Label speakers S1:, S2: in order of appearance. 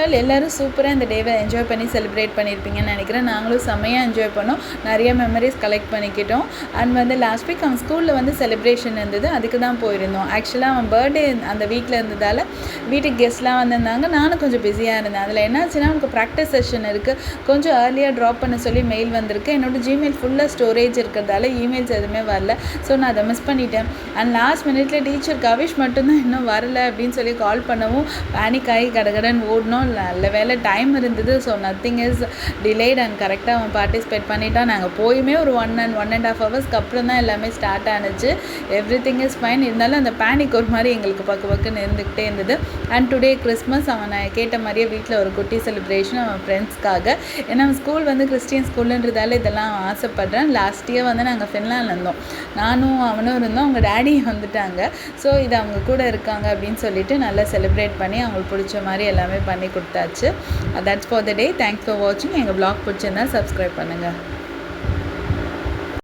S1: Overall எல்லோரும் சூப்பராக இந்த டேவை என்ஜாய் பண்ணி செலிப்ரேட் பண்ணியிருப்பீங்கன்னு நினைக்கிறேன். நாங்களும் செம்மையாக என்ஜாய் பண்ணோம். நிறைய மெமரிஸ் கலெக்ட் பண்ணிக்கிட்டோம். அண்ட் லாஸ்ட் வீக் அவன் ஸ்கூலில் செலிப்ரேஷன் இருந்தது, அதுக்கு தான் போயிருந்தோம். ஆக்சுவலாக அவன் பர்த்டே அந்த வீட்டில் இருந்ததால் வீட்டுக்கு கெஸ்ட்லாம் வந்திருந்தாங்க. நானும் கொஞ்சம் பிஸியாக இருந்தேன். அதில் என்னாச்சுன்னா அவனுக்கு ப்ராக்டிஸ் செஷன் இருக்குது, கொஞ்சம் ஏர்லியாக ட்ராப் பண்ண சொல்லி மெயில் வந்திருக்கு. என்னோடய ஜிமெயில் ஃபுல்லாக ஸ்டோரேஜ் இருக்கிறதால இமெயில்ஸ் எதுவுமே வரல. ஸோ நான் அதை மிஸ் பண்ணிட்டேன். அண்ட் லாஸ்ட் மினிட்ல டீச்சர் கவிஷ் மட்டும்தான் இன்னும் வரல அப்படின்னு சொல்லி கால் பண்ணவும் பேனிக் ஆகி கடகடன் ஓடணும். நல்ல வேலை டைம் இருந்தது. So nothing is delayed and கரெக்டாக அவன் பார்ட்டிசிபேட் பண்ணிட்டான். நாங்கள் போயுமே ஒரு 1.5 ஹவர்ஸ்க்கு அப்புறம் தான் எல்லாமே ஸ்டார்ட் ஆனிச்சு. Everything is fine. இருந்தாலும் அந்த பேனிக் ஒரு மாதிரி எங்களுக்கு பக்குன்னு இருந்துக்கிட்டே இருந்தது. And today Christmas. அவன் நான் கேட்ட மாதிரியே வீட்டில் ஒரு குட்டி செலிப்ரேஷன் அவன் ஃப்ரெண்ட்ஸ்க்காக. ஏன்னா அவன் ஸ்கூல் கிறிஸ்டியன் ஸ்கூலுன்றதால இதெல்லாம் ஆசைப்படுறேன். லாஸ்ட் இயர் நாங்கள் ஃபின்லாண்டில் இருந்தோம், நானும் அவனும் இருந்தோம். அவங்க டேடி வந்துட்டாங்க. ஸோ இது அவங்க கூட இருக்காங்க அப்படின்னு சொல்லிட்டு நல்லா செலிப்ரேட் பண்ணி அவங்களுக்கு பிடிச்ச மாதிரி எல்லாமே பண்ணி கொடுத்தாச்சு. That's for the day. Thanks for வாட்சிங். எங்கள் vlog பிடிச்சிருந்தா சப்ஸ்கிரைப் பண்ணுங்கள்.